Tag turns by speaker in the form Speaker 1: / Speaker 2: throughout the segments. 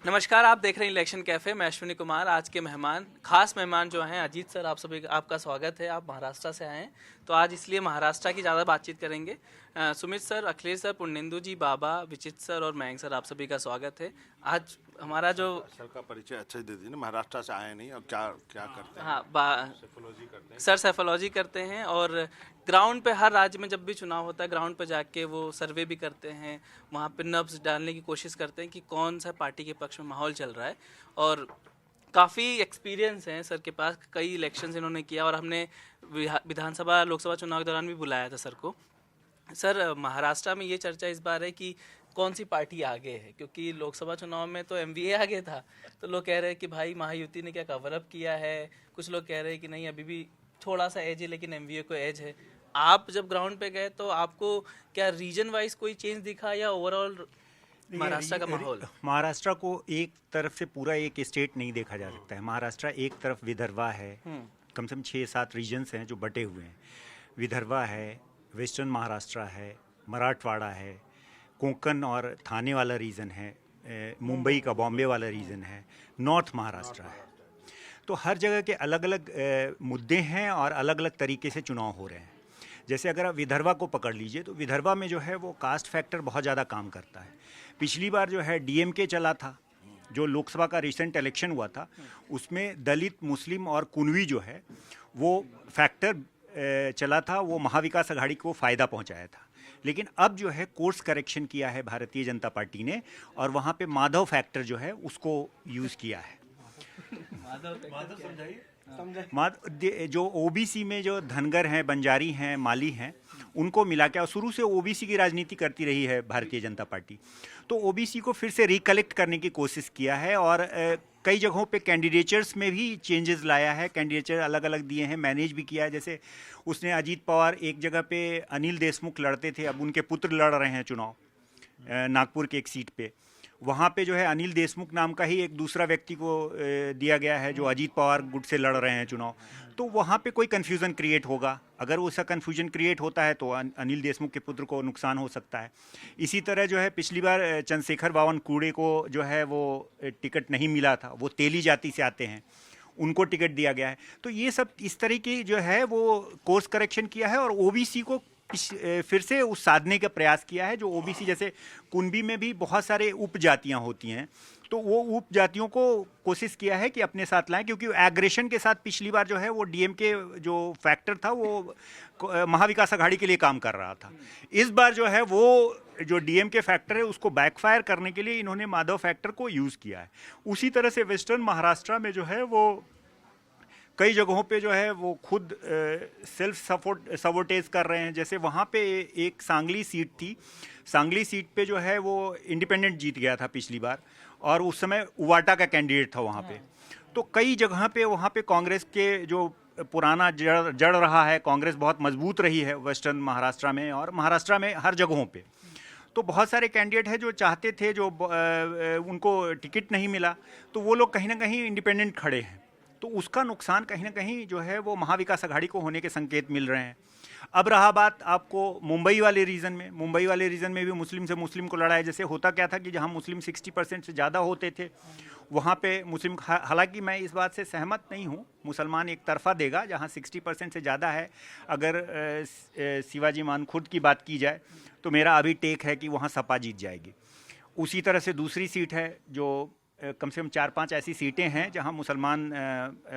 Speaker 1: नमस्कार, आप देख रहे हैं इलेक्शन कैफे। मैं अश्विनी कुमार। आज के खास मेहमान जो हैं अजीत सर, आप सभी आपका स्वागत है। आप महाराष्ट्र से आए हैं, तो आज इसलिए महाराष्ट्र की ज़्यादा बातचीत करेंगे। सुमित सर, अखिलेश सर, पुण्येंदु जी, बाबा, विचित सर और मयंक सर, आप सभी का स्वागत है। आज हमारा जो
Speaker 2: सर का परिचय अच्छा दे दीजिए ना, महाराष्ट्र से आए नहीं और क्या क्या करते हैं।
Speaker 1: हाँ
Speaker 2: सेफोलॉजी करते हैं
Speaker 1: सर सेफोलॉजी करते हैं और ग्राउंड पे हर राज्य में जब भी चुनाव होता है ग्राउंड पे जाके वो सर्वे भी करते हैं। वहाँ पे नब्ज डालने की कोशिश करते हैं कि कौन सा पार्टी के पक्ष में माहौल चल रहा है। और काफ़ी एक्सपीरियंस है सर के पास, कई इलेक्शंस इन्होंने किया और हमने विधानसभा लोकसभा चुनाव के दौरान भी बुलाया था सर को। सर, महाराष्ट्र में ये चर्चा इस बार है कि कौन सी पार्टी आगे है, क्योंकि लोकसभा चुनाव में तो एमवीए आगे था। तो लोग कह रहे हैं कि भाई महायुति ने क्या कवर अप किया है, कुछ लोग कह रहे हैं कि नहीं अभी भी थोड़ा सा एज है लेकिन एमवीए को एज है। आप जब ग्राउंड पे गए तो आपको क्या रीजन वाइज कोई चेंज दिखा या ओवरऑल महाराष्ट्र का माहौल?
Speaker 3: महाराष्ट्र को एक तरफ से पूरा एक स्टेट नहीं देखा जा सकता है। महाराष्ट्र एक तरफ विदर्भा है, कम से कम 6-7 रीजन्स हैं जो बटे हुए हैं। विदर्भा है, वेस्टर्न महाराष्ट्र है, मराठवाड़ा है, कोंकण और थाने वाला रीजन है, मुंबई का बॉम्बे वाला रीजन है, नॉर्थ महाराष्ट्र है। तो हर जगह के अलग अलग मुद्दे हैं और अलग अलग तरीके से चुनाव हो रहे हैं। जैसे अगर आप विदर्भा को पकड़ लीजिए तो विदर्भा में जो है वो कास्ट फैक्टर बहुत ज़्यादा काम करता है। पिछली बार जो है डीएमके चला था, जो लोकसभा का रिसेंट इलेक्शन हुआ था उसमें दलित, मुस्लिम और कुनवी जो है वो फैक्टर चला था, वो महाविकास आघाड़ी को फ़ायदा पहुंचाया था। लेकिन अब जो है कोर्स करेक्शन किया है भारतीय जनता पार्टी ने और वहाँ पे माधव फैक्टर जो है उसको यूज़ किया है। जो ओबीसी में जो धनगर हैं, बंजारी हैं, माली हैं, उनको मिला के, और शुरू से ओबीसी की राजनीति करती रही है भारतीय जनता पार्टी, तो ओबीसी को फिर से रिकलेक्ट करने की कोशिश किया है और कई जगहों पे कैंडिडेचर्स में भी चेंजेस लाया है। कैंडिडेचर अलग अलग दिए हैं, मैनेज भी किया है। जैसे उसने अजीत पवार एक जगह पे अनिल देशमुख लड़ते थे, अब उनके पुत्र लड़ रहे हैं चुनाव नागपुर के एक सीट पे। वहाँ पे जो है अनिल देशमुख नाम का ही एक दूसरा व्यक्ति को दिया गया है जो अजीत पवार गुट से लड़ रहे हैं चुनाव। तो वहाँ पे कोई कन्फ्यूज़न क्रिएट होगा, अगर उसका कन्फ्यूजन क्रिएट होता है तो अनिल देशमुख के पुत्र को नुकसान हो सकता है। इसी तरह जो है पिछली बार चंद्रशेखर बावनकुळे को जो है वो टिकट नहीं मिला था, वो तेली जाति से आते हैं, उनको टिकट दिया गया है। तो ये सब इस तरह की जो है वो कोर्स करेक्शन किया है और ओबीसी को फिर से उस साधने का प्रयास किया है। जो ओबीसी, जैसे कुनबी में भी बहुत सारे उपजातियां होती हैं, तो वो उपजातियों को कोशिश किया है कि अपने साथ लाएं, क्योंकि एग्रेशन के साथ पिछली बार जो है वो डीएमके जो फैक्टर था वो महाविकास आघाड़ी के लिए काम कर रहा था। इस बार जो है वो जो डीएमके फैक्टर है उसको बैकफायर करने के लिए इन्होंने माधव फैक्टर को यूज़ किया है। उसी तरह से वेस्टर्न महाराष्ट्र में जो है वो कई जगहों पे जो है वो खुद सेल्फ सपोर्टेज कर रहे हैं। जैसे वहाँ पे एक सांगली सीट थी, सांगली सीट पे जो है वो इंडिपेंडेंट जीत गया था पिछली बार और उस समय उवाटा का कैंडिडेट था वहाँ पे। तो कई जगह पे वहाँ पे कांग्रेस के जो पुराना जड़ रहा है, कांग्रेस बहुत मजबूत रही है वेस्टर्न महाराष्ट्र में और महाराष्ट्र में हर जगहों पे। तो बहुत सारे कैंडिडेट हैं जो चाहते थे, जो उनको टिकट नहीं मिला, तो वो लोग कहीं ना कहीं इंडिपेंडेंट खड़े हैं। तो उसका नुकसान कहीं ना कहीं जो है वो महाविकास आघाड़ी को होने के संकेत मिल रहे हैं। अब रहा बात आपको मुंबई वाले रीजन में, मुंबई वाले रीजन में भी मुस्लिम से मुस्लिम को लड़ा है। जैसे होता क्या था कि जहां मुस्लिम 60% से ज़्यादा होते थे वहां पे मुस्लिम, हालांकि मैं इस बात से सहमत नहीं हूं, मुसलमान एक तरफा देगा। जहां 60% से ज़्यादा है, अगर शिवाजी मानखुर्द की बात की जाए तो मेरा अभी टेक है कि वहाँ सपा जीत जाएगी। उसी तरह से दूसरी सीट है जो कम से कम 4-5 ऐसी सीटें हैं जहां मुसलमान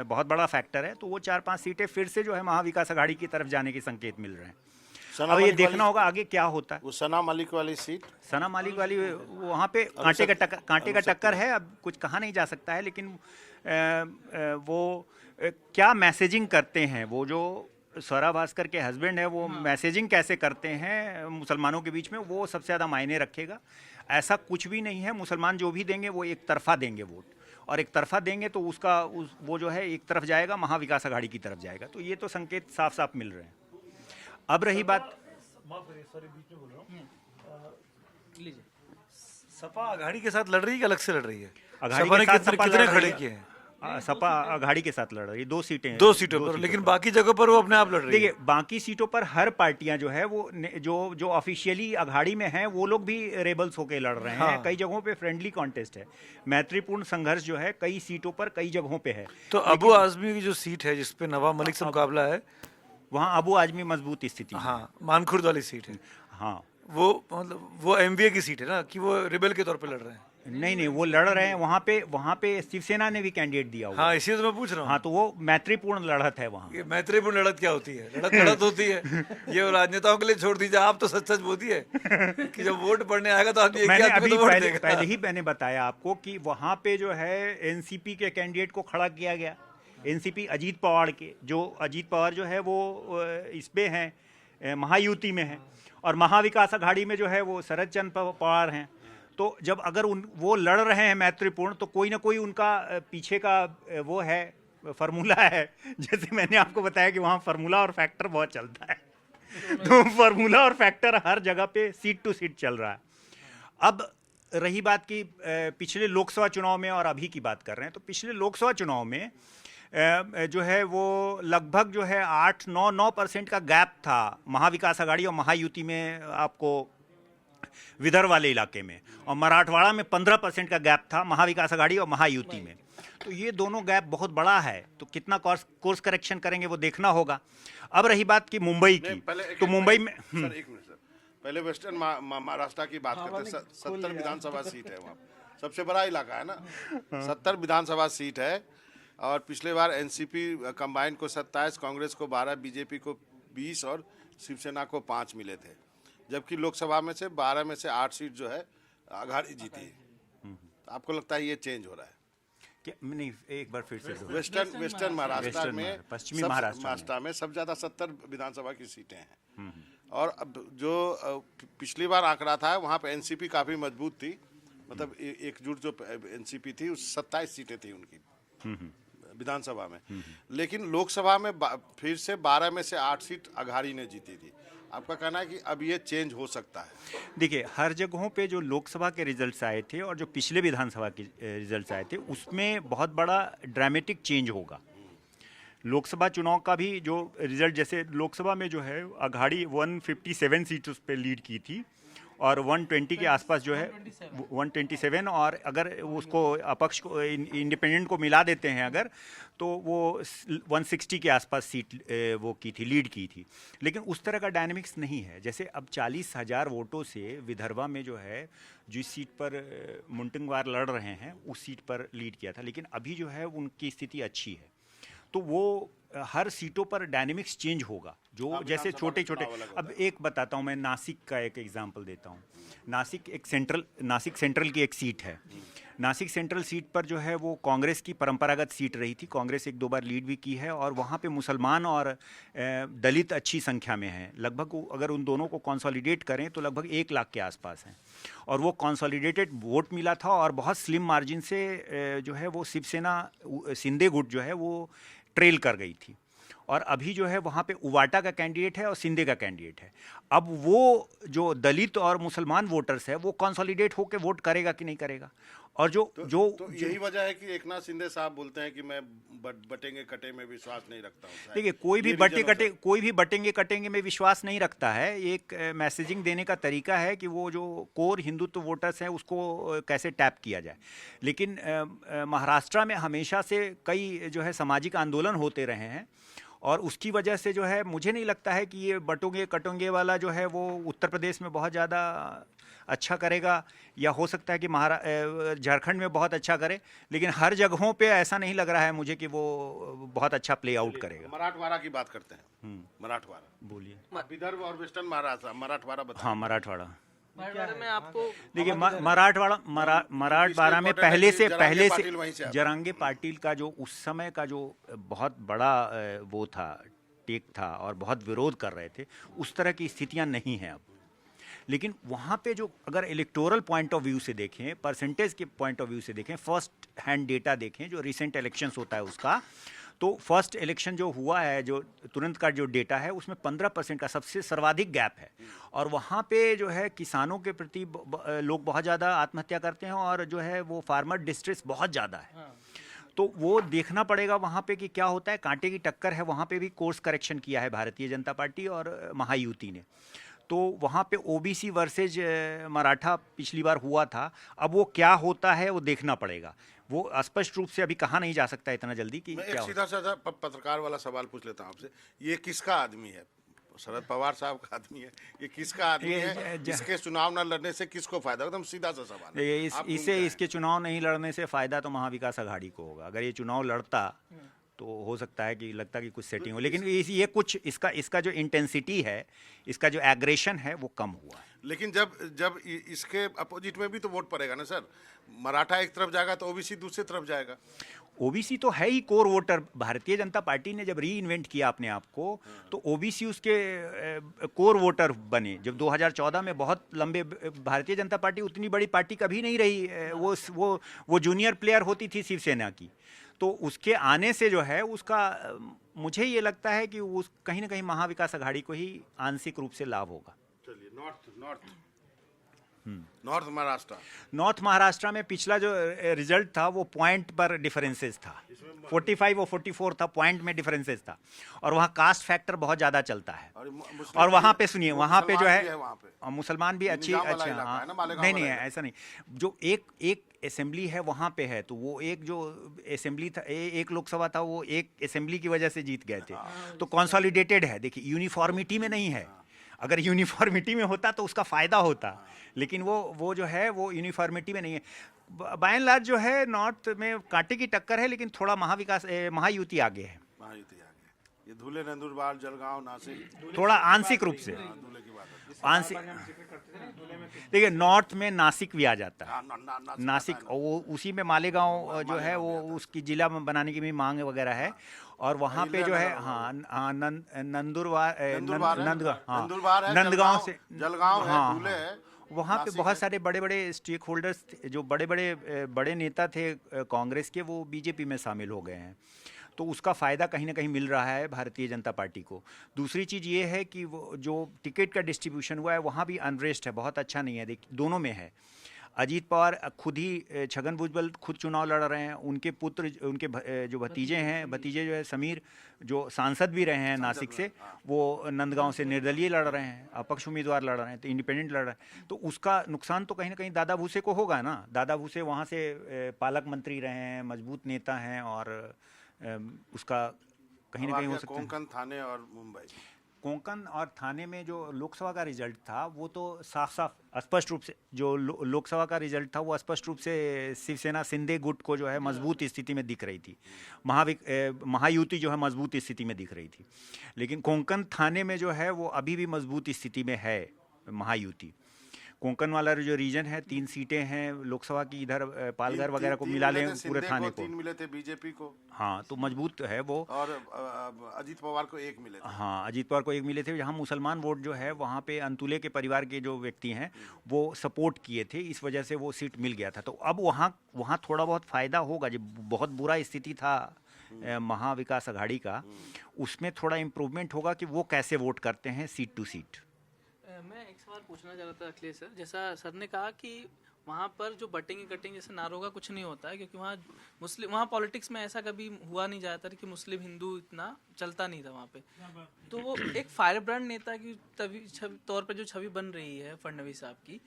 Speaker 3: बहुत बड़ा फैक्टर है, तो वो 4-5 सीटें फिर से जो है महाविकास आघाड़ी की तरफ जाने के संकेत मिल रहे हैं। अब ये देखना होगा आगे क्या होता है।
Speaker 2: वो सना मलिक वाली सीट,
Speaker 3: सना मलिक वाली वहाँ पे कांटे का टक्कर है, अब कुछ कहा नहीं जा सकता है। लेकिन वो क्या मैसेजिंग करते हैं, वो जो स्वरा भास्कर के हस्बैंड है वो मैसेजिंग कैसे करते हैं मुसलमानों के बीच में, वो सबसे ज़्यादा मायने रखेगा। ऐसा कुछ भी नहीं है, मुसलमान जो भी देंगे वो एक तरफा देंगे वोट, और एक तरफा देंगे तो वो जो है एक तरफ जाएगा, महाविकास आघाड़ी की तरफ जाएगा। तो ये तो संकेत साफ साफ मिल रहे हैं। अब रही बात,
Speaker 4: सपा आघाड़ी के साथ लड़ रही है कि अलग से लड़ रही है?
Speaker 3: आघाड़ी
Speaker 4: सपा
Speaker 3: के
Speaker 4: ने
Speaker 3: साथ
Speaker 4: कितने
Speaker 3: सपा
Speaker 4: कितने
Speaker 3: लड़ रही
Speaker 4: खड़े
Speaker 3: है।
Speaker 4: किए हैं?
Speaker 3: सपा अघाड़ी के साथ लड़ रही है, 2 सीटें,
Speaker 4: 2 सीटों पर, लेकिन बाकी जगहों पर वो अपने आप लड़ रही है।
Speaker 3: देखिए बाकी सीटों पर हर पार्टियां जो है वो जो ऑफिशियली अघाड़ी में हैं वो लोग भी रेबल्स होके लड़ रहे हैं।
Speaker 4: हाँ।
Speaker 3: कई जगहों पे फ्रेंडली कॉन्टेस्ट है, मैत्रीपूर्ण संघर्ष जो है कई सीटों पर कई जगहों पे है।
Speaker 4: तो अबू आजमी की जो सीट है जिसपे नवाब मलिक से मुकाबला है,
Speaker 3: वहाँ अबू आजमी मजबूत स्थिति में।
Speaker 4: हाँ, मानखुर्द वाली सीट है,
Speaker 3: हाँ
Speaker 4: वो मतलब वो एमवीए की सीट है ना, कि वो रिबेल के तौर पे लड़ रहे हैं।
Speaker 3: नहीं वो लड़ रहे हैं वहाँ पे शिवसेना ने भी कैंडिडेट दिया हुआ
Speaker 4: हाँ,
Speaker 3: है।
Speaker 4: इसी तो मैं पूछ रहा हूँ।
Speaker 3: हाँ तो वो मैत्रीपूर्ण लड़त है वहाँ।
Speaker 4: ये मैत्रीपूर्ण लड़त क्या होती है? लड़त होती है, ये राजनेताओं के लिए छोड़ दीजिए। आप तो सच सच बोलिए कि जब वोट पड़ने आएगा तो आदमी एक ही
Speaker 3: मैंने
Speaker 4: आदमी
Speaker 3: अभी
Speaker 4: को तो वोट
Speaker 3: पहले
Speaker 4: देगा।
Speaker 3: ही मैंने बताया आपको कि वहाँ पे जो है एनसीपी के कैंडिडेट को खड़ा किया गया। एनसीपी अजीत पवार के, जो अजीत पवार जो है वो इस पे हैं, महायुति में है, और महाविकास अघाड़ी में जो है वो शरद चंद्र पवार हैं। तो जब अगर वो लड़ रहे हैं मैत्रीपूर्ण, तो कोई ना कोई उनका पीछे का वो है, फार्मूला है। जैसे मैंने आपको बताया कि वहाँ फार्मूला और फैक्टर बहुत चलता है, तो फार्मूला और फैक्टर हर जगह पे सीट टू सीट चल रहा है। अब रही बात की पिछले लोकसभा चुनाव में और अभी की बात कर रहे हैं, तो पिछले लोकसभा चुनाव में जो है वो लगभग जो है 8-9% का गैप था महाविकास अघाड़ी और महायुति में, आपको विदर्भ वाले इलाके में, और मराठवाड़ा में 15% का गैप था महाविकास अघाड़ी और महायुति में। तो ये दोनों गैप बहुत बड़ा है, तो कितना कोर्स करेक्शन करेंगे वो देखना होगा। अब रही बात की मुंबई की, तो मुंबई में
Speaker 2: सर एक मिनट सर, पहले वेस्टर्न महाराष्ट्र की बात करते हैं। 70 विधानसभा सीट है वहाँ, सबसे बड़ा इलाका है ना। 70 विधानसभा सीट है, और पिछले बार एनसीपी कंबाइन को 27, कांग्रेस को 12, बीजेपी को 20 और शिवसेना को 5 मिले थे, जबकि लोकसभा में से 12 में से 8 सीट जो है अघाड़ी जीती है। आपको लगता है ये चेंज हो रहा है?
Speaker 3: नहीं, एक बार फिर से
Speaker 2: वेस्टर्न महाराष्ट्र में,
Speaker 3: पश्चिमी महाराष्ट्र
Speaker 2: में सब ज्यादा 70 विधानसभा की सीटें हैं। और अब जो पिछली बार आंकड़ा था वहाँ पे एनसीपी काफी मजबूत थी, मतलब एकजुट जो एनसीपी थी उस 27 सीटें थी उनकी विधानसभा में। लेकिन लोकसभा में फिर से 12 में से 8 सीट अघाड़ी ने जीती थी। आपका कहना है कि अब ये चेंज हो सकता है?
Speaker 3: देखिए हर जगहों पे जो लोकसभा के रिजल्ट्स आए थे और जो पिछले विधानसभा के रिजल्ट्स आए थे, उसमें बहुत बड़ा ड्रामेटिक चेंज होगा। लोकसभा चुनाव का भी जो रिजल्ट, जैसे लोकसभा में जो है अघाड़ी 157 सीट उस पर लीड की थी, और 120 के आसपास जो है 127, और अगर उसको अपक्ष को, इंडिपेंडेंट को मिला देते हैं अगर, तो वो 160 के आसपास सीट वो की थी, लीड की थी। लेकिन उस तरह का डायनेमिक्स नहीं है। जैसे अब 40,000 वोटों से विदर्भा में जो है जिस सीट पर मुनगंटीवार लड़ रहे हैं उस सीट पर लीड किया था, लेकिन अभी जो है उनकी स्थिति अच्छी है। तो वो हर सीटों पर डायनेमिक्स चेंज होगा, जो जैसे छोटे छोटे। अब एक बताता हूँ मैं, नासिक का एक एग्जांपल देता हूँ। नासिक सेंट्रल की एक सीट है। नासिक सेंट्रल सीट पर जो है वो कांग्रेस की परंपरागत सीट रही थी, कांग्रेस 1-2 बार लीड भी की है, और वहाँ पे मुसलमान और दलित अच्छी संख्या में हैं। लगभग अगर उन दोनों को कंसोलिडेट करें तो लगभग 1 लाख के आसपास हैं, और वो कंसोलिडेटेड वोट मिला था, और बहुत स्लिम मार्जिन से जो है वो शिवसेना शिंदे गुट जो है वो ट्रेल कर गई थी। और अभी जो है वहाँ पे उवाटा का कैंडिडेट है और शिंदे का कैंडिडेट है। अब वो जो दलित और मुसलमान वोटर्स है वो कंसोलिडेट होकर वोट करेगा कि नहीं करेगा। और तो
Speaker 2: यही वजह है कि एकनाथ शिंदे साहब बोलते हैं कि मैं बटेंगे कटे में विश्वास नहीं रखता हूँ।
Speaker 3: देखिए कोई भी बटेंगे कटेंगे में विश्वास नहीं रखता है। एक मैसेजिंग देने का तरीका है कि वो जो कोर हिंदुत्व वोटर्स हैं उसको कैसे टैप किया जाए। लेकिन महाराष्ट्र में हमेशा से कई जो है सामाजिक आंदोलन होते रहे हैं, और उसकी वजह से जो है मुझे नहीं लगता है कि ये बटोंगे कटोंगे वाला जो है वो उत्तर प्रदेश में बहुत ज़्यादा अच्छा करेगा, या हो सकता है कि झारखंड में बहुत अच्छा करे, लेकिन हर जगहों पे ऐसा नहीं लग रहा है मुझे कि वो बहुत अच्छा प्ले आउट करेगा।
Speaker 2: मराठवाड़ा की बात करते हैं। मराठवाड़ा
Speaker 3: बोलिए।
Speaker 2: विदर्भ और वेस्टर्न महाराष्ट्र, मराठवाड़ा बताइए।
Speaker 3: हाँ, मराठवाड़ा
Speaker 1: में आपको
Speaker 3: देखिए मराठवाड़ा में पहले से जरांगे पाटिल का जो उस समय का जो बहुत बड़ा वो था, टेक था, और बहुत विरोध कर रहे थे, उस तरह की स्थितियां नहीं हैं अब। लेकिन वहाँ पे जो अगर इलेक्टोरल पॉइंट ऑफ व्यू से देखें, परसेंटेज के पॉइंट ऑफ व्यू से देखें, फर्स्ट हैंड डेटा देखें जो रिसेंट इलेक्शंस होता है उसका, तो फर्स्ट इलेक्शन जो हुआ है, जो तुरंत का जो डेटा है, उसमें 15% का सबसे सर्वाधिक गैप है। और वहाँ पे जो है किसानों के प्रति लोग बहुत ज़्यादा आत्महत्या करते हैं, और जो है वो फार्मर डिस्ट्रेस बहुत ज़्यादा है। तो वो देखना पड़ेगा वहाँ पे कि क्या होता है। कांटे की टक्कर है, वहाँ पे भी कोर्स करेक्शन किया है भारतीय जनता पार्टी और महायुति ने। तो वहाँ पे ओबीसी वर्सेज मराठा पिछली बार हुआ था, अब वो क्या होता है वो देखना पड़ेगा। वो स्पष्ट रूप से अभी कहा नहीं जा सकता इतना जल्दी कि
Speaker 2: मैं
Speaker 3: क्या
Speaker 2: एक सीधा साधा पत्रकार वाला सवाल पूछ लेता हूँ आपसे, ये किसका आदमी है? शरद पवार साहब का आदमी है? ये किसका आदमी है? इसके चुनाव न लड़ने से किसको फायदा? एकदम सीधा सा सवाल है।
Speaker 3: इसके चुनाव नहीं लड़ने से फायदा तो महाविकास आघाड़ी को होगा। अगर ये चुनाव लड़ता तो हो सकता है कि लगता कि कुछ सेटिंग हो, लेकिन ये कुछ इसका जो इंटेंसिटी है, इसका जो एग्रेशन है वो कम हुआ है।
Speaker 2: लेकिन जब इसके अपोजिट में भी तो वोट पड़ेगा ना सर। मराठा एक तरफ जाएगा तो ओबीसी दूसरी तरफ जाएगा।
Speaker 3: ओबीसी तो है ही core voter. Bharatiya Janata party ने जब री इन्वेंट किया अपने आप को तो ओबीसी उसके कोर वोटर बने। जब 2014 में बहुत लंबे, भारतीय जनता पार्टी उतनी बड़ी पार्टी कभी नहीं रही, वो जूनियर प्लेयर होती थी शिवसेना की। तो उसके आने से जो है उसका मुझे ये लगता है कि उस कहीं ना कहीं महाविकास आघाड़ी को ही आंशिक रूप से लाभ होगा।
Speaker 2: चलिए नॉर्थ
Speaker 3: महाराष्ट्र में पिछला जो रिजल्ट था वो पॉइंट पर डिफरेंसेस था, 45 और 44 था, पॉइंट में डिफरेंसेस था। और वहाँ कास्ट फैक्टर बहुत ज़्यादा चलता है। और वहाँ पे सुनिए, वहाँ पे जो है मुसलमान भी अच्छी अच्छा, नहीं ऐसा नहीं। जो एक असेंबली है वहाँ पे है, तो वो एक जो असेंबली था, एक लोकसभा था, वो एक असेंबली की वजह से जीत गए थे। तो कंसोलिडेटेड है। देखिए यूनिफॉर्मिटी में नहीं है। अगर यूनिफॉर्मिटी में होता तो उसका फायदा होता, लेकिन वो जो है वो यूनिफॉर्मिटी में नहीं है। बाय एंड लार्ज जो है नॉर्थ में कांटे की टक्कर है, लेकिन थोड़ा महायुति आगे है।
Speaker 2: ये धुले, नंदुरबार, जलगांव, नासिक
Speaker 3: थोड़ा आंशिक रूप से आंशिक। देखिए नॉर्थ में नासिक भी आ जाता है। नासिक वो उसी में मालेगांव जो है वो उसकी जिला में बनाने की भी मांग वगैरह है। और वहाँ पे जो है नंदगांव से
Speaker 2: जलगांव है, धुले है।
Speaker 3: वहाँ पे बहुत सारे बड़े बड़े स्टेक होल्डर्स, जो बड़े नेता थे कांग्रेस के, वो बीजेपी में शामिल हो गए हैं। तो उसका फ़ायदा कहीं ना कहीं मिल रहा है भारतीय जनता पार्टी को। दूसरी चीज़ ये है कि वो जो टिकट का डिस्ट्रीब्यूशन हुआ है वहाँ भी अनरेस्ट है, बहुत अच्छा नहीं है। देखिए दोनों में है। अजीत पवार खुद ही, छगन भुजबल खुद चुनाव लड़ रहे हैं। उनके पुत्र, उनके जो भतीजे जो है समीर, जो सांसद भी रहे हैं नासिक से, वो नंदगांव से निर्दलीय लड़ रहे हैं, अपक्ष उम्मीदवार लड़ रहे हैं, तो इंडिपेंडेंट लड़ रहे हैं। तो उसका नुकसान तो कहीं ना कहीं दादा भूसे को होगा ना। दादा भूसे वहाँ से पालक मंत्री रहे हैं, मजबूत नेता हैं, और उसका कहीं ना कहीं हो सकता है।
Speaker 2: कोंकण, थाने और मुंबई,
Speaker 3: कोंकण और थाने में जो लोकसभा का रिजल्ट था वो तो साफ स्पष्ट रूप से, जो लोकसभा का रिजल्ट था वो स्पष्ट रूप से शिवसेना शिंदे गुट को जो है मजबूत स्थिति में दिख रही थी। महायुति जो है मजबूत स्थिति में दिख रही थी। लेकिन कोंकण थाने में जो है वो अभी भी मजबूत स्थिति में है महायुति। कोंकण वाला जो रीजन है, 3 सीटें हैं लोकसभा की, इधर पालघर वगैरह को मिला लें पूरे थाने को।
Speaker 2: 3 मिले थे बीजेपी को।
Speaker 3: हाँ, तो मजबूत है वो।
Speaker 2: और अजीत पवार को 1 मिले थे।
Speaker 3: हाँ, अजीत पवार को 1 मिले थे। जहाँ मुसलमान वोट जो है वहाँ पे अंतुले के परिवार के जो व्यक्ति हैं वो सपोर्ट किए थे, इस वजह से वो सीट मिल गया था। तो अब वहाँ थोड़ा बहुत फ़ायदा होगा। जो बहुत बुरा स्थिति था महाविकास आघाड़ी का, उसमें थोड़ा इम्प्रूवमेंट होगा कि वो कैसे वोट करते हैं सीट टू सीट।
Speaker 1: मैं एक सवाल पूछना चाह रहा था अखिलेश सर, जैसा सर ने कहा कि वहाँ पर जो बटेंगे कटेंगे जैसे नारों का कुछ नहीं होता है, क्योंकि वहाँ पॉलिटिक्स में ऐसा कभी हुआ नहीं जाता कि मुस्लिम हिंदू इतना चलता नहीं था वहाँ पे। तो वो एक फायर ब्रांड नेता की तौर पर जो छवि बन रही है फडणवीस साहब की,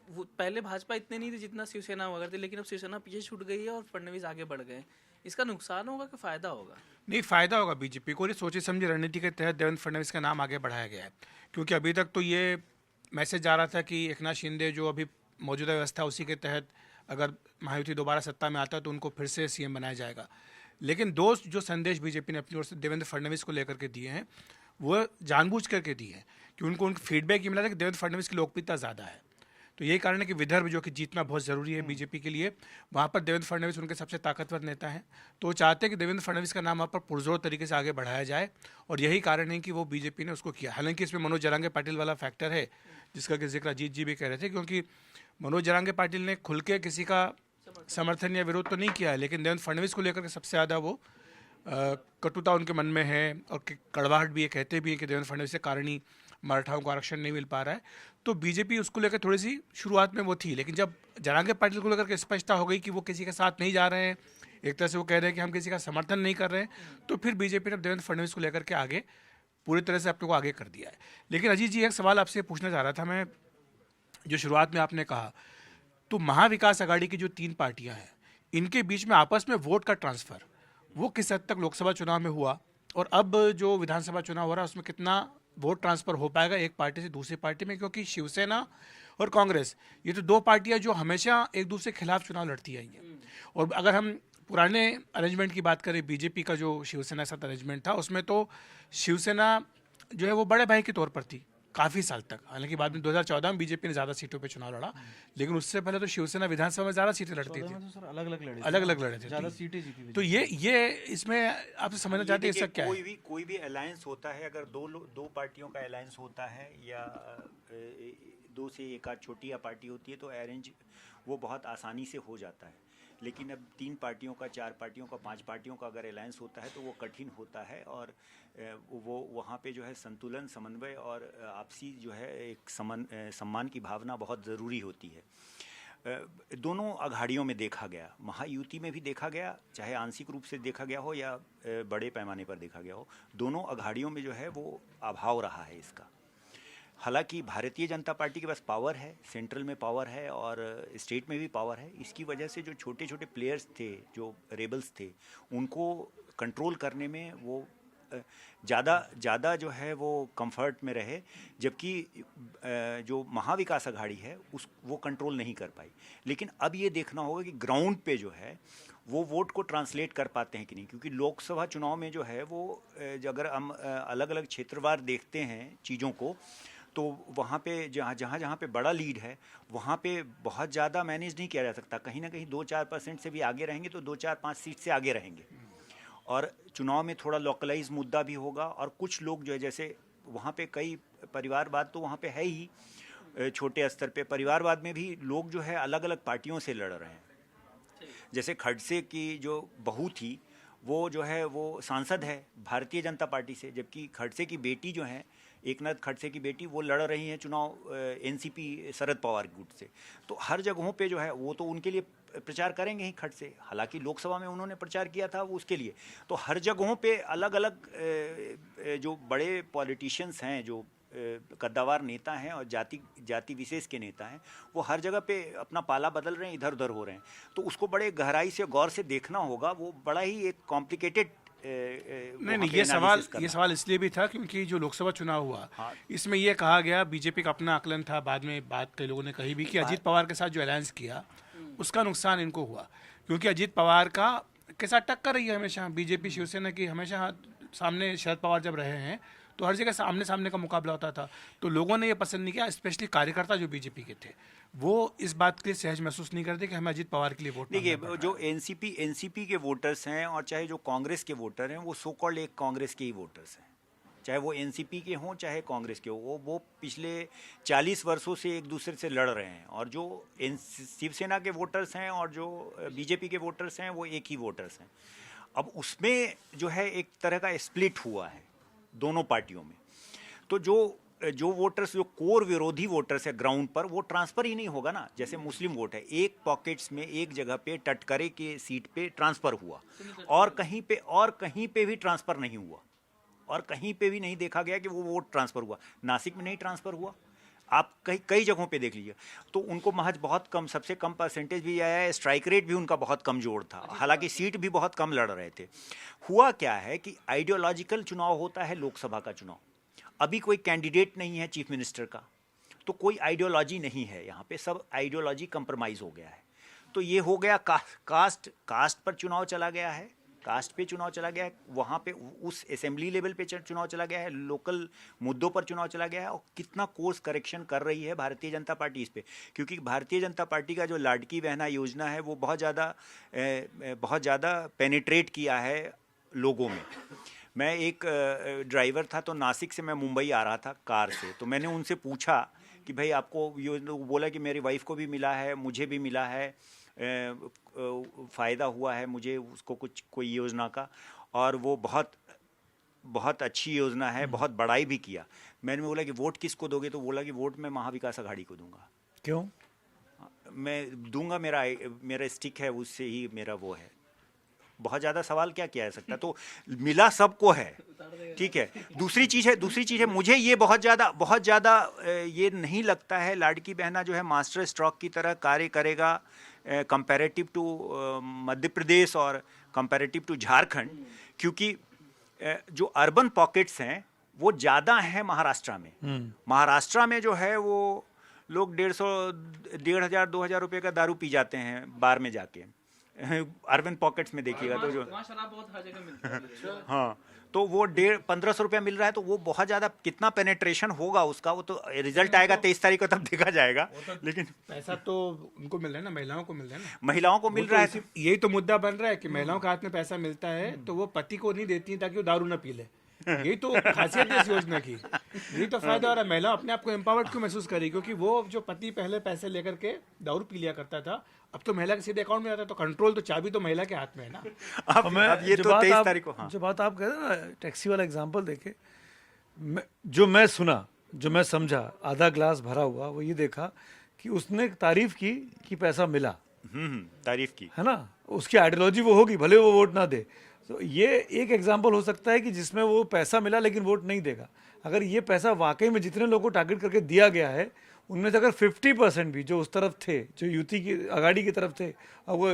Speaker 1: वो पहले भाजपा इतने नहीं थे जितना शिवसेना वगैरह थे, लेकिन अब शिवसेना पीछे छूट गई है और फडणवीस आगे बढ़ गए। इसका नुकसान होगा कि फायदा होगा?
Speaker 5: नहीं, फायदा होगा बीजेपी को। सोचे समझे रणनीति के तहत देवेंद्र फडणवीस का नाम आगे बढ़ाया गया है, क्योंकि अभी तक तो ये मैसेज आ रहा था कि एकनाथ शिंदे जो अभी मौजूदा व्यवस्था उसी के तहत अगर महायुति दोबारा सत्ता में आता है तो उनको फिर से सीएम बनाया जाएगा। लेकिन जो संदेश बीजेपी ने अपनी ओर से देवेंद्र फडणवीस को लेकर के दिए हैं वो जानबूझ करके दिए हैं कि उनको फीडबैक ये मिला था कि देवेंद्र फडणवीस की लोकप्रियता ज़्यादा है। तो यही कारण है कि विदर्भ जो कि जीतना बहुत ज़रूरी है बीजेपी के लिए, वहाँ पर देवेंद्र फडणवीस उनके सबसे ताकतवर नेता हैं। तो वो चाहते हैं कि देवेंद्र फडणवीस का नाम वहाँ पर पुरजोर तरीके से आगे बढ़ाया जाए, और यही कारण है कि वो बीजेपी ने उसको किया। हालांकि इसमें मनोज जरांगे पाटिल वाला फैक्टर है जिसका कि जिक्र अजीत जी भी कह रहे थे, क्योंकि मनोज जरांगे पाटिल ने खुल के किसी का समर्थन या विरोध तो नहीं किया है, लेकिन देवेंद्र फडणवीस को लेकर के सबसे ज़्यादा वो कटुता उनके मन में है, और कड़वाहट भी ये कहते भी हैं कि देवेंद्र फडणवीस के कारण ही मराठाओं को आरक्षण नहीं मिल पा रहा है। तो बीजेपी उसको लेकर थोड़ी सी शुरुआत में वो थी, लेकिन जब जरांगे पाटिल को लेकर के स्पष्टता हो गई कि वो किसी के साथ नहीं जा रहे हैं, एक तरह से वो कह रहे हैं कि हम किसी का समर्थन नहीं कर रहे हैं, तो फिर बीजेपी ने देवेंद्र फडणवीस को लेकर के आगे पूरी तरह से अपने को आगे कर दिया है। लेकिन अजीत जी, एक सवाल आपसे पूछना चाह रहा था मैं, जो शुरुआत में आपने कहा, तो महाविकास आघाड़ी की जो 3 पार्टियां हैं, इनके बीच में आपस में वोट का ट्रांसफर वो किस हद तक लोकसभा चुनाव में हुआ, और अब जो विधानसभा चुनाव हो रहा है उसमें कितना वोट ट्रांसफर हो पाएगा एक पार्टी से दूसरी पार्टी में? क्योंकि शिवसेना और कांग्रेस, ये तो 2 पार्टियां जो हमेशा एक दूसरे के खिलाफ चुनाव लड़ती आई हैं। और अगर हम पुराने अरेंजमेंट की बात करें, बीजेपी का जो शिवसेना के साथ अरेंजमेंट था, उसमें तो शिवसेना जो है वो बड़े भाई के तौर पर थी काफ़ी साल तक। हालांकि बाद में 2014 में बीजेपी ने ज़्यादा सीटों पे चुनाव लड़ा, लेकिन उससे पहले तो शिवसेना विधानसभा में ज़्यादा सीटें लड़ती थी,
Speaker 6: अलग अलग लड़े थे,
Speaker 5: ज़्यादा
Speaker 6: सीटें जीती थी।
Speaker 5: तो ये इसमें आपसे समझना चाहते हैं इसका क्या है?
Speaker 3: कोई भी अलायंस होता है, अगर दो पार्टियों का अलायंस होता है या 2 से 1 आध छोटी या पार्टी होती है तो अरेंज वो बहुत आसानी से हो जाता है। लेकिन अब 3 पार्टियों का, 4 पार्टियों का, 5 पार्टियों का अगर अलायंस होता है तो वो कठिन होता है, और वो वहाँ पे जो है संतुलन, समन्वय और आपसी जो है एक सम्मान की भावना बहुत ज़रूरी होती है। दोनों अघाड़ियों में देखा गया, महायुति में भी देखा गया, चाहे आंशिक रूप से देखा गया हो या बड़े पैमाने पर देखा गया हो, दोनों अघाड़ियों में जो है वो अभाव रहा है इसका। हालांकि भारतीय जनता पार्टी के पास पावर है, सेंट्रल में पावर है और स्टेट में भी पावर है। इसकी वजह से जो छोटे छोटे प्लेयर्स थे, जो रेबल्स थे, उनको कंट्रोल करने में वो ज़्यादा जो है वो कंफर्ट में रहे, जबकि जो महाविकास अघाड़ी है वो कंट्रोल नहीं कर पाई। लेकिन अब ये देखना होगा कि ग्राउंड पे जो है वो वोट को ट्रांसलेट कर पाते हैं कि नहीं, क्योंकि लोकसभा चुनाव में जो है वो अगर हम अलग अलग क्षेत्रवार देखते हैं चीज़ों को, तो वहाँ पे जहाँ पे बड़ा लीड है वहाँ पे बहुत ज़्यादा मैनेज नहीं किया जा सकता। कहीं ना कहीं 2-4% से भी आगे रहेंगे तो 2-4-5 सीट से आगे रहेंगे, और चुनाव में थोड़ा लोकलाइज मुद्दा भी होगा। और कुछ लोग जो है, जैसे वहाँ पे कई परिवारवाद तो वहाँ पे है ही, छोटे स्तर पे परिवारवाद में भी लोग जो है अलग अलग पार्टियों से लड़ रहे हैं। जैसे खड़से की जो बहू थी वो जो है वो सांसद है भारतीय जनता पार्टी से, जबकि खड़से की बेटी जो है, एकनाथ खड़से की बेटी, वो लड़ रही हैं चुनाव एनसीपी शरद पवार गुट से। तो हर जगहों पे जो है वो तो उनके लिए प्रचार करेंगे ही खड़से, हालांकि लोकसभा में उन्होंने प्रचार किया था वो उसके लिए। तो हर जगहों पे अलग अलग जो बड़े पॉलिटिशियंस हैं, जो कद्दावार नेता हैं और जाति विशेष के नेता हैं, वो हर जगह पे अपना पाला बदल रहे हैं, इधर उधर हो रहे हैं। तो उसको बड़े गहराई से गौर से देखना होगा। वो बड़ा ही एक कॉम्प्लिकेटेड
Speaker 5: नहीं, ये सवाल इसलिए भी था क्योंकि जो लोकसभा चुनाव हुआ,
Speaker 3: हाँ।
Speaker 5: इसमें ये कहा गया, बीजेपी का अपना आकलन था, बाद में बात कई लोगों ने कही भी कि अजीत पवार के साथ जो अलायंस किया उसका नुकसान इनको हुआ, क्योंकि अजीत पवार के साथ टक्कर रही है हमेशा बीजेपी शिवसेना की। हमेशा सामने शरद पवार जब रहे हैं तो हर जगह सामने सामने का मुकाबला होता था, तो लोगों ने ये पसंद नहीं किया। स्पेशली कार्यकर्ता जो बीजेपी के थे वो इस बात के लिए सहज महसूस नहीं करते कि हमें अजीत पवार के लिए वोट।
Speaker 3: देखिए, जो एनसीपी के वोटर्स हैं और चाहे जो कांग्रेस के वोटर हैं, वो सो कॉल्ड एक कांग्रेस के ही वोटर्स हैं, चाहे वो एनसीपी के हों चाहे कांग्रेस के हो। वो पिछले 40 वर्षों से एक दूसरे से लड़ रहे हैं, और जो शिवसेना के वोटर्स हैं और जो बीजेपी के वोटर्स हैं वो एक ही वोटर्स हैं। अब उसमें जो है एक तरह का स्प्लिट हुआ है दोनों पार्टियों में। तो जो वोटर्स, जो कोर विरोधी वोटर्स है ग्राउंड पर, वो ट्रांसफर ही नहीं होगा ना। जैसे मुस्लिम वोट है, एक पॉकेट्स में एक जगह पे टटकरे के सीट पे ट्रांसफर हुआ, और कहीं पे भी ट्रांसफर नहीं हुआ, और कहीं पे भी नहीं देखा गया कि वो वोट ट्रांसफर हुआ। नासिक में नहीं ट्रांसफर हुआ, आप कई जगहों पे देख लीजिए। तो उनको महज बहुत कम, सबसे कम परसेंटेज भी आया है, स्ट्राइक रेट भी उनका बहुत कमजोर था, हालांकि सीट भी बहुत कम लड़ रहे थे। हुआ क्या है कि आइडियोलॉजिकल चुनाव होता है लोकसभा का चुनाव। अभी कोई कैंडिडेट नहीं है चीफ मिनिस्टर का, तो कोई आइडियोलॉजी नहीं है यहाँ पे, सब आइडियोलॉजी कंप्रोमाइज़ हो गया है। तो ये हो गया कास्ट पर चुनाव चला गया है, कास्ट पे चुनाव चला गया है, वहाँ पे उस असेंबली लेवल पे चुनाव चला गया है, लोकल मुद्दों पर चुनाव चला गया है। और कितना कोर्स करेक्शन कर रही है भारतीय जनता पार्टी इस पे, क्योंकि भारतीय जनता पार्टी का जो लाडकी बहना योजना है वो बहुत ज़्यादा पेनिट्रेट किया है लोगों में। मैं एक ड्राइवर था, तो नासिक से मैं मुंबई आ रहा था कार से, तो मैंने उनसे पूछा कि भाई आपको योजना, बोला कि मेरी वाइफ को भी मिला है, मुझे भी मिला है, फ़ायदा हुआ है मुझे उसको कोई योजना का, और वो बहुत अच्छी योजना है, बहुत बड़ाई भी किया। मैंने बोला कि वोट किसको दोगे, तो बोला कि वोट मैं महाविकास अघाड़ी को दूंगा।
Speaker 5: क्यों?
Speaker 3: मैं दूंगा, मेरा स्टिक है, उससे ही मेरा वो है। बहुत ज़्यादा सवाल क्या किया जा सकता है, तो मिला सबको है, ठीक है। दूसरी चीज़ है मुझे ये बहुत ज़्यादा ये नहीं लगता है लाड़की बहना जो है मास्टर स्ट्रोक की तरह कार्य करेगा कंपैरेटिव टू मध्य प्रदेश और कंपैरेटिव टू झारखंड, क्योंकि जो अर्बन पॉकेट्स हैं वो ज़्यादा हैं महाराष्ट्र में। महाराष्ट्र में जो है वो लोग 1,500, 2,000 रुपये का दारू पी जाते हैं बार में जाके। अर्बन पॉकेट्स में देखिएगा तो जो
Speaker 1: शराब बहुत हर जगह मिलती है।
Speaker 3: हाँ, तो वो 1,500 रुपया मिल रहा है, तो वो बहुत ज़्यादा कितना पेनेट्रेशन होगा उसका, वो तो रिजल्ट आएगा 23 तारीख को तब देखा जाएगा। लेकिन
Speaker 5: पैसा तो उनको मिल रहा है ना, महिलाओं को मिल रहा है ना,
Speaker 3: महिलाओं को मिल रहा है।
Speaker 5: यही तो मुद्दा बन रहा है कि महिलाओं के हाथ में पैसा मिलता है तो वो पति को नहीं देती ताकि वो दारू ना पी ले। यही तो खासियत है इस योजना की, यही तो फायदा हो रहा है। महिला अपने आप को एम्पावर्ड क्यों महसूस करी, क्योंकि वो जो पति पहले पैसे लेकर के दारू पी लिया करता था, अब तो महिला के सीधे अकाउंट में आता है, तो कंट्रोल तो चाबी तो महिला के हाथ में है ना।
Speaker 3: अब ये तो 23 तारीख को, हाँ।
Speaker 6: जो बात आप कह रहे हैं ना, टैक्सी वाला एग्जांपल देखे, जो मैं सुना, जो मैं समझा, आधा ग्लास भरा हुआ, वो ये देखा कि उसने तारीफ की कि पैसा मिला,
Speaker 3: तारीफ की,
Speaker 6: है ना, उसकी आइडियोलॉजी वो होगी, भले वो वोट ना दे। तो ये एक एग्जांपल हो सकता है कि जिसमें वो पैसा मिला लेकिन वोट नहीं देगा। अगर ये पैसा वाकई में जितने लोगों को टारगेट करके दिया गया है, उनमें से अगर 50% भी जो उस तरफ थे, जो युति की आगाड़ी की तरफ थे, और वो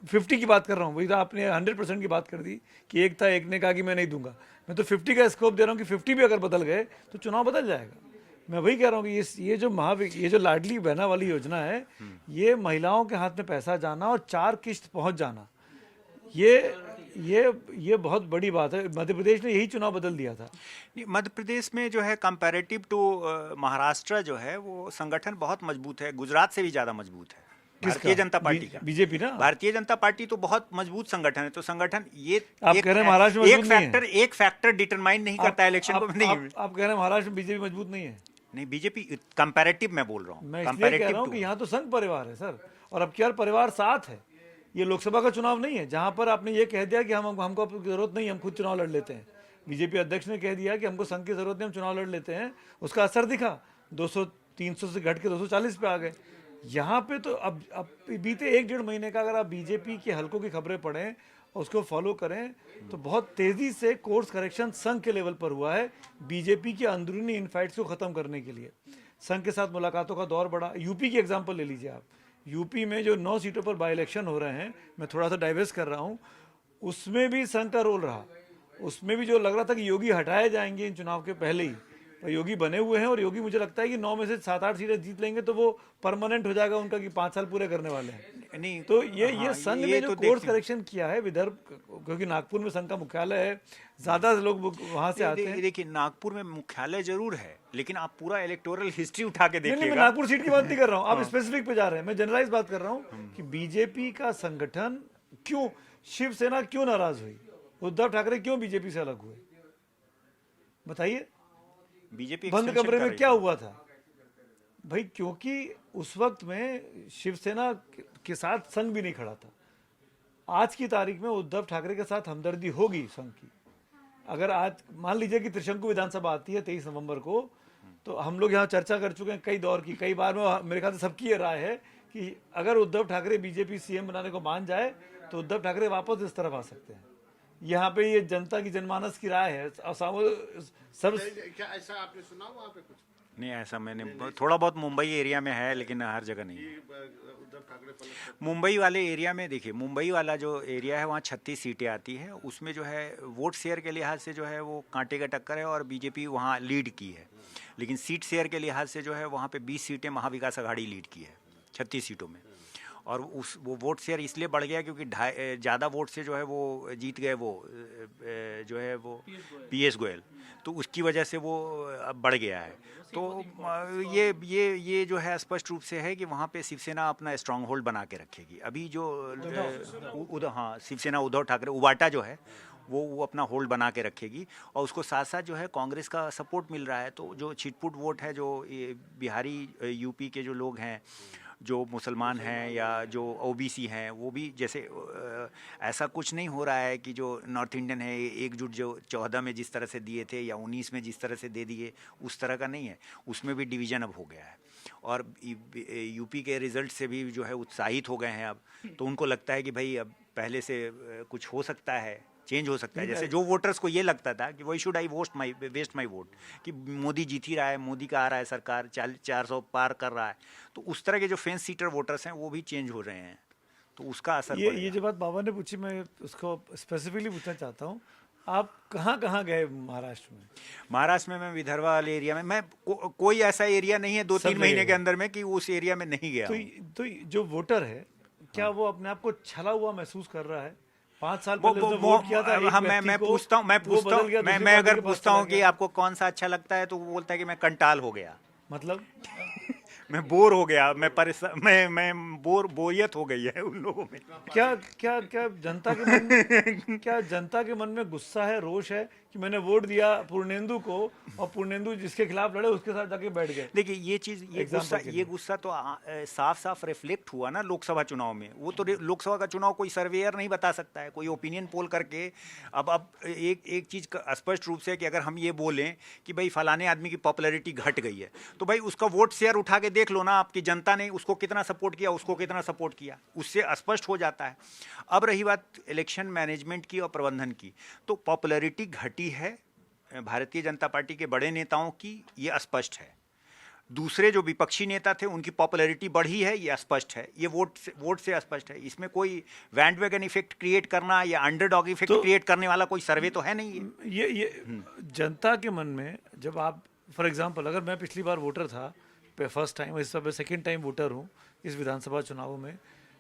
Speaker 6: 50 की बात कर रहा हूँ, वही तो आपने 100% की बात कर दी कि एक था, एक ने कहा कि मैं नहीं दूंगा। मैं तो 50 का स्कोप दे रहा हूँ कि 50 भी अगर बदल गए तो चुनाव बदल जाएगा। मैं वही कह रहा हूँ कि ये जो लाडली बहना वाली योजना है, ये महिलाओं के हाथ में पैसा जाना और 4 किश्त पहुँच जाना, ये बहुत बड़ी बात है। मध्य प्रदेश ने यही चुनाव बदल दिया था।
Speaker 3: मध्य प्रदेश में जो है कंपैरेटिव टू महाराष्ट्र जो है वो संगठन बहुत मजबूत है, गुजरात से भी ज़्यादा मजबूत है भारतीय जनता पार्टी का।
Speaker 6: बीजेपी ना,
Speaker 3: भारतीय जनता पार्टी तो बहुत मजबूत संगठन है। तो संगठन ये
Speaker 6: आप कह रहे हैं महाराष्ट्र में
Speaker 3: एक फैक्टर डिटरमाइन नहीं करता है इलेक्शन को। नहीं,
Speaker 6: आप कह रहे हैं महाराष्ट्र में बीजेपी मजबूत नहीं है?
Speaker 3: नहीं, बीजेपी कंपैरेटिव मैं बोल रहा हूँ,
Speaker 6: मैं इसलिए कह रहा हूँ कि यहाँ तो संघ परिवार है सर, और अब क्या परिवार साथ है। ये लोकसभा का चुनाव नहीं है जहां पर आपने ये कह दिया कि हमको जरूरत नहीं, हम खुद चुनाव लड़ लेते हैं। बीजेपी अध्यक्ष ने कह दिया कि हमको संघ की जरूरत नहीं, हम चुनाव लड़ लेते हैं। उसका असर दिखा, 200-300 से घट के 240 पे आ गए। यहाँ पे तो अब बीते 1-1.5 महीने का अगर आप बीजेपी के हलकों की खबरें पढ़ें और उसको फॉलो करें तो बहुत तेजी से कोर्स करेक्शन संघ के लेवल पर हुआ है बीजेपी की अंदरूनी इनफाइट्स को खत्म करने के लिए। संघ के साथ मुलाकातों का दौर बढ़ा। यूपी की एग्जाम्पल ले लीजिए आप, यूपी में जो 9 सीटों पर बाई इलेक्शन हो रहे हैं, मैं थोड़ा सा डाइवर्स कर रहा हूँ, उसमें भी संघ का रोल रहा। उसमें भी जो लग रहा था कि योगी हटाए जाएंगे इन चुनाव के पहले ही, पर योगी बने हुए हैं। और योगी मुझे लगता है कि 9 में से 7-8 सीटें जीत लेंगे तो वो परमानेंट हो जाएगा उनका कि 5 साल पूरे करने वाले हैं।
Speaker 3: नहीं,
Speaker 6: तो ये संघ ने जो
Speaker 3: तो
Speaker 6: कोर्स करेक्शन किया है विदर्भ, क्योंकि नागपुर में संघ का मुख्यालय है, ज्यादा लोग वहां से आते हैं।
Speaker 3: देखिए, नागपुर में मुख्यालय जरूर है, लेकिन आप पूरा इलेक्टोरल हिस्ट्री उठा के देखिएगा।
Speaker 6: मैं नागपुर सीट की बात नहीं कर रहा हूँ, आप स्पेसिफिक पे जा रहे हैं, मैं जनरलाइज बात कर रहा हूँ कि बीजेपी का संगठन क्यों, शिवसेना क्यों नाराज हुई, उद्धव ठाकरे क्यों बीजेपी से अलग हुए, बताइए।
Speaker 3: बीजेपी
Speaker 6: बंद कमरे में क्या हुआ था भाई? क्योंकि उस वक्त में शिवसेना के साथ संघ भी नहीं खड़ा था। आज की तारीख में उद्धव ठाकरे के साथ हमदर्दी होगी संघ की। अगर आज मान लीजिए कि त्रिशंकु विधानसभा आती है 23 नवंबर को, तो हम लोग यहाँ चर्चा कर चुके हैं कई दौर की, कई बार में मेरे ख्याल से सबकी ये राय है कि अगर उद्धव ठाकरे बीजेपी सीएम बनाने को मान जाए तो उद्धव ठाकरे वापस इस तरफ आ सकते हैं। यहाँ पे ये जनता की जनमानस की राय है। सब
Speaker 2: क्या ऐसा आपने सुना वहाँ पे कुछ?
Speaker 3: नहीं, ऐसा मैंने थोड़ा बहुत मुंबई एरिया में है, लेकिन हर जगह नहीं।
Speaker 2: उद्धव ठाकरे
Speaker 3: मुंबई वाले एरिया में देखिए, मुंबई वाला जो एरिया है वहाँ 36 सीटें आती हैं। उसमें जो है वोट शेयर के लिहाज से जो है वो कांटे का टक्कर है और बीजेपी वहाँ लीड की है। लेकिन सीट शेयर के लिहाज से जो है वहाँ पे 20 सीटें महाविकास आघाड़ी लीड की है 36 सीटों में। और वो वोट शेयर इसलिए बढ़ गया क्योंकि ज़्यादा वोट से जो है वो जीत गए वो जो है वो पीएस गोयल, तो उसकी वजह से वो बढ़ गया है। तो ये जो है स्पष्ट रूप से है कि वहाँ पे शिवसेना अपना स्ट्रांग होल्ड बना के रखेगी। अभी जो हाँ, शिवसेना उद्धव ठाकरे उबाटा जो है वो अपना होल्ड बना के रखेगी। और उसको साथ साथ जो है कांग्रेस का सपोर्ट मिल रहा है। तो जो छिटपुट वोट है, जो बिहारी यूपी के जो लोग हैं, जो मुसलमान हैं या जो ओबीसी हैं, वो भी जैसे ऐसा कुछ नहीं हो रहा है कि जो नॉर्थ इंडियन है एकजुट जो 14 में जिस तरह से दिए थे या 19 में जिस तरह से दे दिए, उस तरह का नहीं है। उसमें भी डिवीज़न अब हो गया है और यूपी के रिज़ल्ट से भी जो है उत्साहित हो गए हैं अब। तो उनको लगता है कि भाई अब पहले से कुछ हो सकता है, चेंज हो सकता है। जैसे जो वोटर्स को ये लगता था कि why should I waste my vote, कि मोदी जीत ही रहा है, मोदी का आ रहा है सरकार, 400 पार कर रहा है, तो उस तरह के जो फेंस सीटर वोटर्स हैं वो भी चेंज हो रहे हैं, तो उसका असर
Speaker 6: ये जो बात बाबा ने पूछी, मैं उसको स्पेसिफिकली पूछना चाहता हूँ, आप कहाँ कहाँ गए महाराष्ट्र में?
Speaker 3: महाराष्ट्र में मैं विदर्भा वाले एरिया में, मैं कोई ऐसा एरिया नहीं है 2-3 महीने के अंदर में कि उस एरिया में नहीं गया।
Speaker 6: तो जो वोटर है, क्या वो अपने आप को छला हुआ महसूस कर रहा है? 5 साल पहले उसने वोट किया था,
Speaker 3: हाँ, मैं पूछता हूँ, मैं अगर पूछता हूँ कि आपको कौन सा अच्छा लगता है, तो वो बोलता है कि मैं कंटाल हो गया,
Speaker 6: मतलब
Speaker 3: मैं बोर हो गया, मैं बोरियत हो गई है उन लोगों में।
Speaker 6: क्या जनता के मन में गुस्सा है, रोष है कि मैंने वोट दिया पूर्णेंदु को, और पूर्णेंदु जिसके खिलाफ लड़े उसके साथ जाके बैठ गए?
Speaker 3: देखिए ये चीज, ये गुस्सा तो साफ साफ रिफ्लेक्ट हुआ ना लोकसभा चुनाव में। वो तो लोकसभा का चुनाव कोई सर्वेयर नहीं बता सकता है, कोई ओपिनियन पोल करके। अब एक चीज स्पष्ट रूप से कि अगर हम ये बोलें कि भाई फलाने आदमी की पॉपुलैरिटी घट गई है, तो भाई उसका वोट शेयर उठा के देख लो ना, आपकी जनता ने उसको कितना सपोर्ट किया, उसको कितना सपोर्ट किया, उससे स्पष्ट हो जाता है। अब रही बात इलेक्शन मैनेजमेंट की और प्रबंधन की, तो पॉपुलैरिटी घटी है भारतीय जनता पार्टी के बड़े नेताओं की, ये स्पष्ट है। दूसरे जो विपक्षी नेता थे उनकी पॉपुलैरिटी बढ़ी है, ये स्पष्ट है, ये वोट से स्पष्ट है। इसमें कोई बैंडवैगन इफेक्ट क्रिएट करना या अंडरडॉग इफेक्ट क्रिएट करने वाला कोई सर्वे तो है नहीं है।
Speaker 6: ये जनता के मन में, जब आप फॉर एग्जांपल, अगर मैं पिछली बार वोटर था, फर्स्ट टाइम, इस बार सेकेंड टाइम वोटर हूँ इस विधानसभा चुनावों में,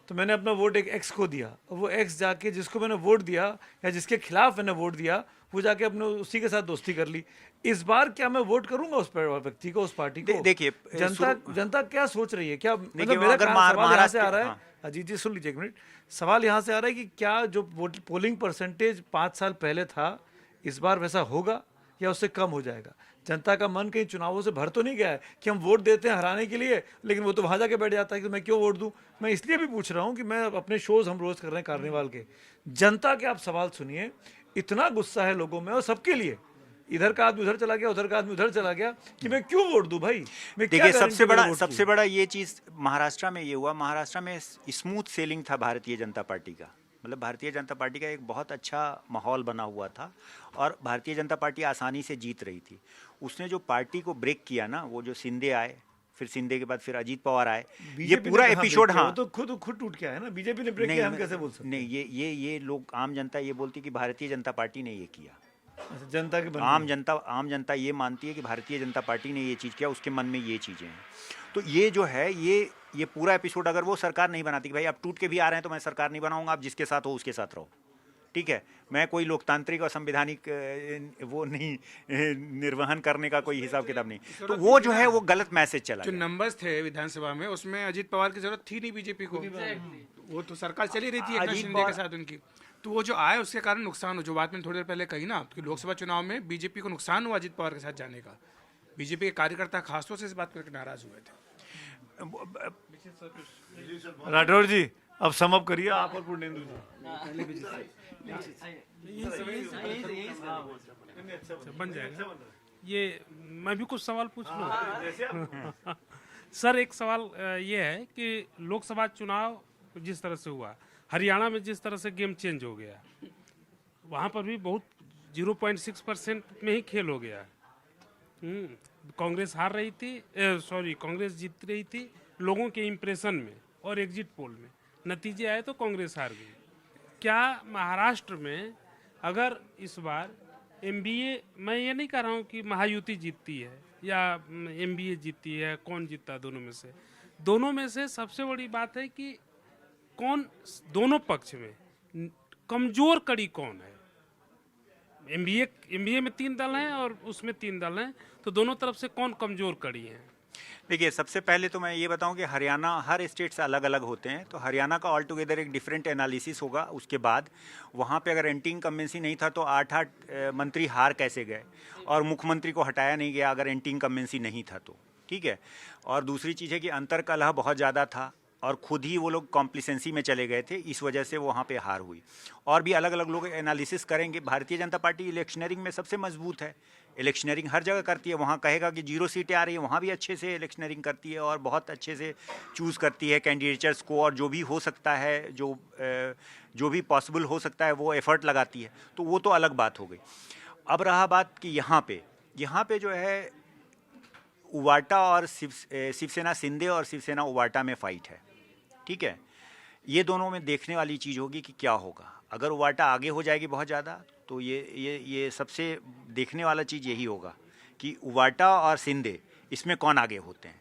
Speaker 6: तो मैंने अपना वोट एक एक्स को दिया, और वो एक्स जाके जिसको मैंने वोट दिया या जिसके खिलाफ मैंने वोट दिया, वो जाके अपने उसी के साथ दोस्ती कर ली। इस बार क्या मैं वोट करूंगा उस व्यक्ति को, उस पार्टी को?
Speaker 3: देखिए
Speaker 6: जनता क्या सोच रही है, क्या मतलब
Speaker 3: मेरा
Speaker 6: सवाल यहाँ से आ रहा है, अजीत जी सुन लीजिए एक मिनट, सवाल यहाँ से आ रहा है कि क्या जो पोलिंग परसेंटेज 5 साल पहले था, इस बार वैसा होगा या उससे कम हो जाएगा? जनता का मन कहीं चुनावों से भर तो नहीं गया है कि हम वोट देते हैं हराने के लिए, लेकिन वो तो वहां जाके बैठ जाता है कि मैं क्यों वोट दूं? मैं इसलिए भी पूछ रहा हूं कि मैं अपने शोज हम रोज कर रहे हैं कार्निवाल के, जनता के आप सवाल सुनिए, इतना गुस्सा है लोगों में, और सबके लिए, इधर का आदमी उधर चला गया, उधर का आदमी उधर चला गया, कि मैं क्यों वोट दूं भाई?
Speaker 3: देखिए सबसे बड़ा ये चीज महाराष्ट्र में ये हुआ, महाराष्ट्र में स्मूथ सेलिंग था भारतीय जनता पार्टी का, मतलब भारतीय जनता पार्टी का एक बहुत अच्छा माहौल बना हुआ था, और भारतीय जनता पार्टी आसानी से जीत रही थी। उसने जो पार्टी को ब्रेक किया ना, वो जो शिंदे आए, फिर शिंदे के बाद फिर अजीत पवार आए, ये पूरा एपिसोड, हाँ
Speaker 6: तो खुद टूट गया है ना, बीजेपी ने ब्रेक किया, हम कैसे बोल सकते?
Speaker 3: नहीं, ये लोग, आम जनता ये बोलती कि भारतीय जनता पार्टी ने ये किया।
Speaker 6: जनता के
Speaker 3: आम जनता ये मानती है कि भारतीय जनता पार्टी ने ये चीज़ किया, उसके मन में ये चीज़ें हैं। तो ये जो है, ये पूरा एपिसोड अगर वो सरकार नहीं बनाती कि भाई अब टूट के भी आ रहे हैं तो मैं सरकार नहीं बनाऊंगा, आप जिसके साथ हो उसके साथ रहो, ठीक है, मैं कोई लोकतांत्रिक और संवैधानिक वो नहीं निर्वहन करने का कोई हिसाब किताब नहीं, तो वो जो है वो गलत मैसेज चला।
Speaker 5: जो नंबर्स थे विधानसभा में, उसमें अजीत पवार की जरूरत थी नहीं बीजेपी को, वो तो सरकार चली रही थी एकनाथ शिंदे के साथ उनकी, तो वो जो आए उसके कारण नुकसान हो, जो बात मैंने थोड़ी देर पहले कही ना कि लोकसभा चुनाव में बीजेपी को नुकसान हुआ अजीत पवार के साथ जाने का। बीजेपी के कार्यकर्ता खासतौर से इस बात करके नाराज हुए थे।
Speaker 6: राठौर जी अब सम अप करिए, आप और पूर्णेंदु जी।
Speaker 7: बन जाएगा ये। मैं भी कुछ सवाल पूछ लूँ? सर एक सवाल ये है कि लोकसभा चुनाव जिस तरह से हुआ, हरियाणा में जिस तरह से गेम चेंज हो गया, वहाँ पर भी बहुत 0.6% में ही खेल हो गया। कांग्रेस हार रही थी, कांग्रेस जीत रही थी लोगों के इम्प्रेशन में, और एग्जिट पोल में नतीजे आए तो कांग्रेस हार गई। क्या महाराष्ट्र में अगर इस बार एमबीए, मैं ये नहीं कह रहा हूँ कि महायुति जीतती है या एमबीए जीतती है, कौन जीतता है दोनों में से सबसे बड़ी बात है कि कौन दोनों पक्ष में कमजोर कड़ी कौन है? एमबीए में 3 दल हैं और उसमें 3 दल हैं, तो दोनों तरफ से कौन कमजोर कड़ी है?
Speaker 3: देखिए सबसे पहले तो मैं ये बताऊं कि हरियाणा, हर स्टेट से अलग अलग होते हैं, तो हरियाणा का ऑल टुगेदर एक डिफरेंट एनालिसिस होगा। उसके बाद वहाँ पे अगर एंटी इनकम्बेंसी नहीं था तो 8 मंत्री हार कैसे गए, और मुख्यमंत्री को हटाया नहीं गया अगर एंटी इनकम्बेंसी नहीं था तो, ठीक है। और दूसरी चीज़ है कि अंतर कलह बहुत ज़्यादा था, और खुद ही वो लोग कॉम्प्लिसेंसी में चले गए थे, इस वजह से वहाँ पे हार हुई। और भी अलग अलग लोग एनालिसिस करेंगे। भारतीय जनता पार्टी इलेक्शनरिंग में सबसे मजबूत है, इलेक्शनरिंग हर जगह करती है। वहाँ कहेगा कि 0 सीटें आ रही है, वहाँ भी अच्छे से इलेक्शनरिंग करती है और बहुत अच्छे से चूज़ करती है कैंडिडेट्स को, और जो भी हो सकता है, जो भी पॉसिबल हो सकता है वो एफर्ट लगाती है। तो वो तो अलग बात हो गई। अब रहा बात कि यहाँ पे जो है उवाटा और शिवसेना शिंदे और शिवसेना उवाटा में फाइट है, ठीक है। ये दोनों में देखने वाली चीज़ होगी कि क्या होगा। अगर उवाटा आगे हो जाएगी बहुत ज़्यादा, तो ये सबसे देखने वाला चीज़ यही होगा कि उवाटा और शिंदे इसमें कौन आगे होते हैं।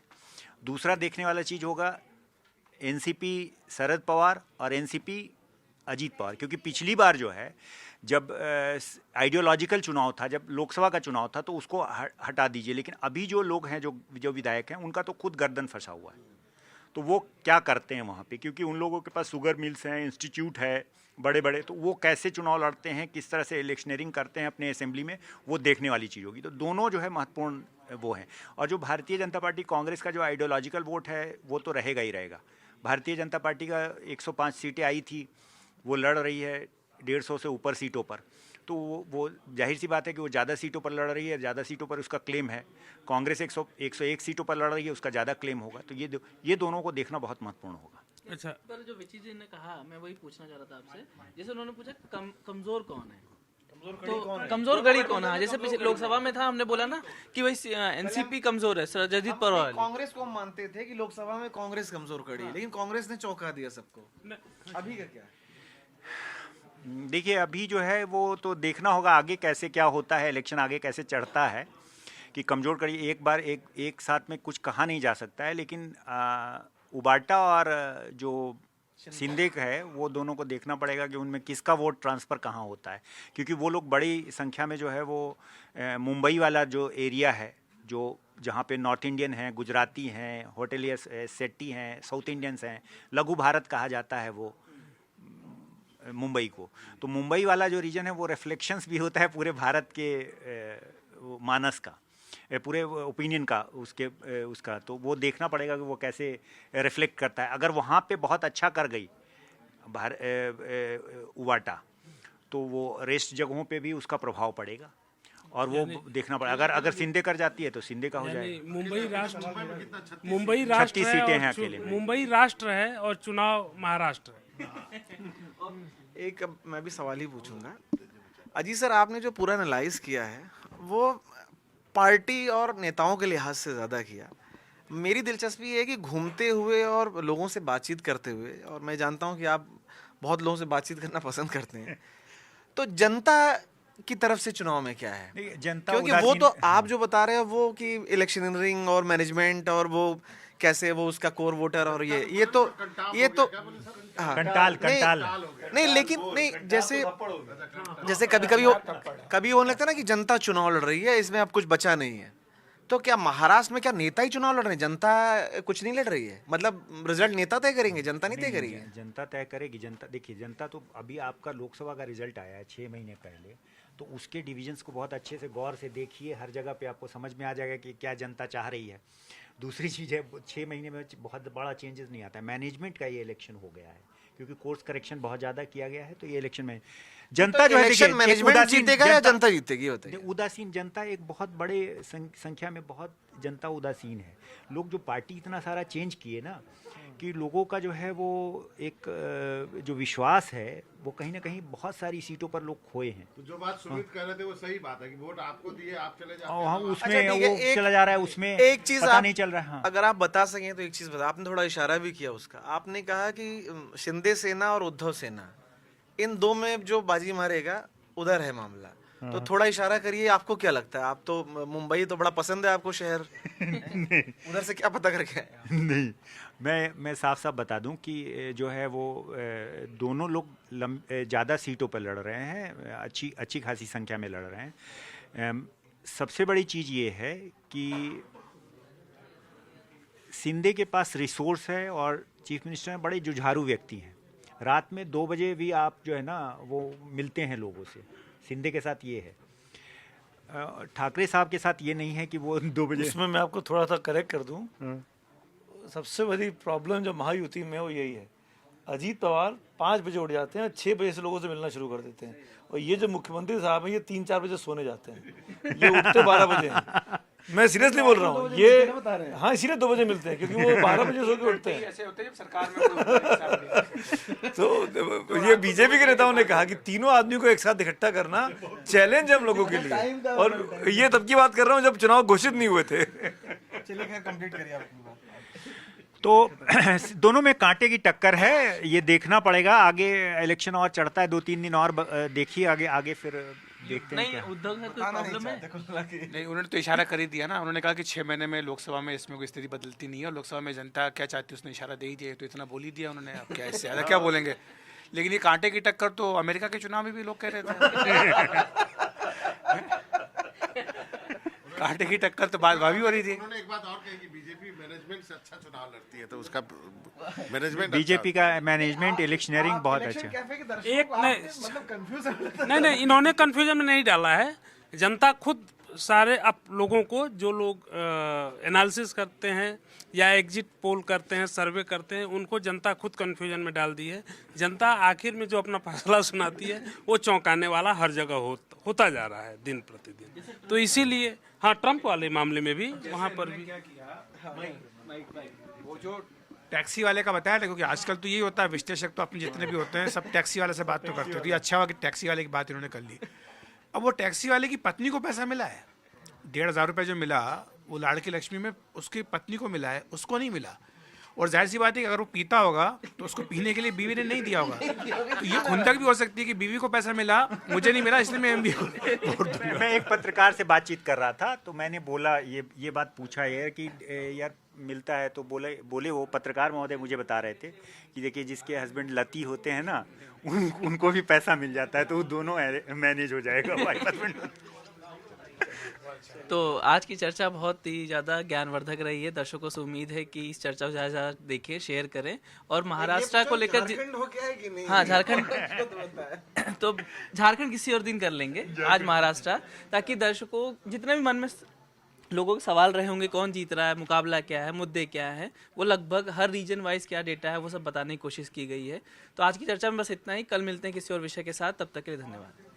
Speaker 3: दूसरा देखने वाला चीज़ होगा एनसीपी शरद पवार और एनसीपी अजीत पवार, क्योंकि पिछली बार जो है जब आइडियोलॉजिकल चुनाव था, जब लोकसभा का चुनाव था, तो उसको हटा दीजिए, लेकिन अभी जो लोग हैं, जो विधायक हैं, उनका तो खुद गर्दन फंसा हुआ है। तो वो क्या करते हैं वहाँ पे, क्योंकि उन लोगों के पास शुगर मिल्स हैं, इंस्टीट्यूट है बड़े बड़े, तो वो कैसे चुनाव लड़ते हैं, किस तरह से इलेक्शनरिंग करते हैं अपने असेंबली में, वो देखने वाली चीज़ होगी। तो दोनों जो है महत्वपूर्ण वो हैं। और जो भारतीय जनता पार्टी कांग्रेस का जो आइडियोलॉजिकल वोट है, वो तो रहेगा ही रहेगा। भारतीय जनता पार्टी का 105 सीटें आई थी, वो लड़ रही है 150 से ऊपर सीटों पर। तो वो जाहिर सी बात है कि वो ज़्यादा सीटों पर लड़ रही है, ज़्यादा सीटों पर उसका क्लेम है। कांग्रेस 101 सीटों पर लड़ रही है, उसका ज़्यादा क्लेम होगा। तो ये दोनों को देखना बहुत महत्वपूर्ण होगा।
Speaker 7: अच्छा,
Speaker 1: पर जो विची जी ने कहा, मैं वही पूछना चाह रहा था आपसे, जैसे उन्होंने पूछा कमजोर कौन है, तो कमजोर कड़ी कौन है। जैसे पिछले लोकसभा में था, हमने बोला ना कि भाई एनसीपी कमजोर है, अजीत पवार।
Speaker 8: कांग्रेस को हम मानते थे कि लोकसभा में कांग्रेस कमजोर कड़ी है, लेकिन कांग्रेस ने चौंका दिया सबको। अभी का क्या है?
Speaker 3: देखिए, अभी जो है वो तो देखना होगा आगे कैसे क्या होता है, इलेक्शन आगे कैसे चढ़ता है, कि कमज़ोर कड़ी एक बार एक साथ में कुछ कहा नहीं जा सकता है। लेकिन उबाटा और जो शिंदे का है, वो दोनों को देखना पड़ेगा कि उनमें किसका वोट ट्रांसफ़र कहाँ होता है, क्योंकि वो लोग बड़ी संख्या में जो है वो मुंबई वाला जो एरिया है, जहाँ पे नॉर्थ इंडियन हैं, गुजराती हैं, होटेलियर्स, सेट्टी हैं, साउथ इंडियंस हैं, लघु भारत कहा जाता है वो मुंबई को। तो मुंबई वाला जो रीजन है वो रिफ्लेक्शंस भी होता है पूरे भारत के मानस का, पूरे ओपिनियन का, उसका। तो वो देखना पड़ेगा कि वो कैसे रिफ्लेक्ट करता है। अगर वहाँ पे बहुत अच्छा कर गई उवाटा, तो वो रेस्ट जगहों पे भी उसका प्रभाव पड़ेगा, और वो देखना पड़ेगा। अगर शिंदे कर जाती है तो शिंदे का हो जाएगा।
Speaker 7: मुंबई राष्ट्र
Speaker 3: 36 सीटें हैं अकेले में।
Speaker 7: मुंबई राष्ट्र है और चुनाव महाराष्ट्र है।
Speaker 8: एक मैं भी सवाल ही पूछूंगा। अजीत सर, आपने जो पूरा एनालाइज किया है वो पार्टी और नेताओं के लिहाज से ज़्यादा किया। मेरी दिलचस्पी ये है कि घूमते हुए और लोगों से बातचीत करते हुए, और मैं जानता हूँ कि आप बहुत लोगों से बातचीत करना पसंद करते हैं, तो जनता की तरफ से चुनाव में क्या है?
Speaker 3: जनता,
Speaker 8: क्योंकि वो तो आप जो बता रहे हो वो कि इलेक्शनरिंग और मैनेजमेंट और वो कैसे वो उसका कोर वोटर और ये तो हाँ,
Speaker 3: कंटाल
Speaker 8: नहीं, लेकिन नहीं, जैसे कभी होने लगता है ना कि जनता चुनाव लड़ रही है, इसमें अब कुछ बचा नहीं है। तो क्या महाराष्ट्र में क्या नेता ही चुनाव लड़ रहे हैं, जनता कुछ नहीं लड़ रही है? मतलब रिजल्ट नेता तय करेंगे, जनता नहीं तय करेगी?
Speaker 3: जनता तय करेगी। जनता, देखिए, जनता तो अभी आपका लोकसभा का रिजल्ट आया है 6 महीने पहले, तो उसके डिविजन्स को बहुत अच्छे से गौर से देखिए, हर जगह पे आपको समझ में आ जाएगा कि क्या जनता चाह रही है। दूसरी चीज़ है, 6 महीने में बहुत बड़ा चेंजेस नहीं आता है। मैनेजमेंट का ये इलेक्शन हो गया है, क्योंकि कोर्स करेक्शन बहुत ज़्यादा किया गया है। तो ये इलेक्शन में जनता जो है,
Speaker 8: मैनेजमेंट जीतेगा या जनता जीतेगी? होता है
Speaker 3: उदासीन जनता, एक बहुत बड़े संख्या में बहुत जनता उदासीन है। लोग जो पार्टी इतना सारा चेंज किए ना, कि लोगों का जो है वो एक जो विश्वास है वो कहीं ना कहीं बहुत सारी सीटों पर लोग खोए हैं।
Speaker 2: तो जो बात सुमित कह रहे थे वो सही बात है कि वोट आपको दिए, आप चले जाते
Speaker 3: हैं,
Speaker 2: हैं,
Speaker 3: उसमें वो चला जा रहा है, उसमें
Speaker 8: एक चीज
Speaker 3: पता नहीं चल रहा है।
Speaker 8: अगर आप बता सकें तो एक चीज बता। आपने थोड़ा इशारा भी किया उसका, आपने कहा कि शिंदे सेना और उद्धव सेना, इन दो में जो बाजी मारेगा उधर है मामला। तो थोड़ा इशारा करिए, आपको क्या लगता है? आप तो मुंबई तो बड़ा पसंद है आपको शहर, उधर से क्या पता करके आए?
Speaker 3: नहीं, मैं साफ साफ बता दूं कि जो है वो दोनों लोग ज़्यादा सीटों पर लड़ रहे हैं, अच्छी खासी संख्या में लड़ रहे हैं। सबसे बड़ी चीज़ ये है कि शिंदे के पास रिसोर्स है और चीफ मिनिस्टर हैं, बड़े जुझारू व्यक्ति हैं। रात में 2 बजे भी आप जो है ना वो मिलते हैं लोगों से। शिंदे के साथ ये है, ठाकरे साहब के साथ ये नहीं है कि वो 2 बजे।
Speaker 6: इसमें मैं आपको थोड़ा सा करेक्ट कर दूं, सबसे बड़ी प्रॉब्लम जो महायुति में वो यही है, अजीत पवार 5 बजे उठ जाते हैं, 6 बजे से लोगों से मिलना शुरू कर देते हैं, और ये जो मुख्यमंत्री साहब हैं ये 3-4 बजे सोने जाते हैं, ये उठते 12 बजे हैं। मैं सीरियसली बोल रहा हूँ ये, हाँ इसीलिए 2 बजे मिलते हैं क्योंकि वो 12 बजे सो के उठते हैं।
Speaker 5: ऐसे होते हैं जब सरकार में
Speaker 6: तो ये बीजेपी के नेताओं ने कहा कि तीनों आदमी को एक साथ इकट्ठा करना चैलेंज है हम लोगों के लिए, और ये तब की बात कर रहा हूँ जब चुनाव घोषित नहीं हुए थे।
Speaker 8: चलिए खैर कंप्लीट करिए अपनी बात।
Speaker 3: तो दोनों में कांटे की टक्कर है, ये देखना पड़ेगा आगे। इलेक्शन और चढ़ता है, 2-3 दिन और देखिए आगे आगे, फिर देखते हैं
Speaker 1: नहीं
Speaker 3: क्या।
Speaker 1: उद्धव से कोई प्रॉब्लम है?
Speaker 5: नहीं, उन्होंने तो इशारा कर ही दिया ना, उन्होंने कहा कि 6 महीने में लोकसभा में इसमें कोई स्थिति बदलती नहीं है, और लोकसभा में जनता क्या चाहती है उसने इशारा दे ही दिया, तो इतना बोल ही दिया उन्होंने, अब क्या इससे ज़्यादा क्या बोलेंगे। लेकिन ये कांटे की टक्कर तो अमेरिका के चुनाव में भी लोग कह रहे थे। कांटे की टक्कर तो बात भाभी हो रही थी।
Speaker 2: उन्होंने एक बात और कही कि बीजेपी मैनेजमेंट से अच्छा चुनाव लड़ती है, तो उसका मैनेजमेंट
Speaker 3: बीजेपी का मैनेजमेंट इलेक्शनरिंग बहुत अच्छा है।
Speaker 8: कैफे के दर्शक
Speaker 7: एक नहीं,
Speaker 8: मतलब कंफ्यूज
Speaker 7: नहीं इन्होंने कन्फ्यूजन में नहीं डाला है, जनता खुद सारे आप लोगों को, जो लोग एनालिसिस करते हैं या एग्जिट पोल करते हैं, सर्वे करते हैं, उनको जनता खुद कन्फ्यूजन में डाल दी है। जनता आखिर में जो अपना फैसला सुनाती है वो चौंकाने वाला हर जगह होता जा रहा है दिन प्रतिदिन। तो इसीलिए हाँ, ट्रंप वाले मामले में भी वहाँ पर भी
Speaker 5: वो जो टैक्सी वाले का बताया था, क्योंकि आजकल तो यही होता है, विश्लेषक तो अपने जितने भी होते हैं सब टैक्सी वाले से बात तो करते होते हैं। अच्छा हुआ कि टैक्सी वाले की बात इन्होंने कर ली। अब वो टैक्सी वाले की पत्नी को पैसा मिला है, 1,500 रुपये जो मिला वो लाड़की लक्ष्मी में उसकी पत्नी को मिला है, उसको नहीं मिला। और जाहिर सी बात है कि अगर वो पीता होगा तो उसको पीने के लिए बीवी ने नहीं दिया होगा, तो ये खुंदक भी हो सकती है कि बीवी को पैसा मिला, मुझे नहीं मिला, इसलिए मैं एमबी
Speaker 3: मैं एक पत्रकार से बातचीत कर रहा था, तो मैंने बोला ये बात पूछा है कि यार मिलता है, तो बोले वो पत्रकार महोदय मुझे बता रहे थे कि देखिए जिसके हस्बैंड लती होते हैं ना उनको भी पैसा मिल जाता है, तो वो दोनों मैनेज हो जाएगा वाइफ हस्बैंड।
Speaker 1: तो आज की चर्चा बहुत ही ज़्यादा ज्ञानवर्धक रही है। दर्शकों से उम्मीद है कि इस चर्चा को ज़्यादा देखें, शेयर करें, और महाराष्ट्र को लेकर
Speaker 8: हो गया है कि नहीं?
Speaker 1: हाँ, झारखंड तो झारखंड किसी और दिन कर लेंगे, आज महाराष्ट्र, ताकि दर्शकों जितने भी मन में लोगों के सवाल रहे होंगे, कौन जीत रहा है, मुकाबला क्या है, मुद्दे क्या है, वो लगभग हर रीजन वाइज क्या डेटा है वो सब बताने की कोशिश की गई है। तो आज की चर्चा में बस इतना ही। कल मिलते हैं किसी और विषय के साथ, तब तक के लिए धन्यवाद।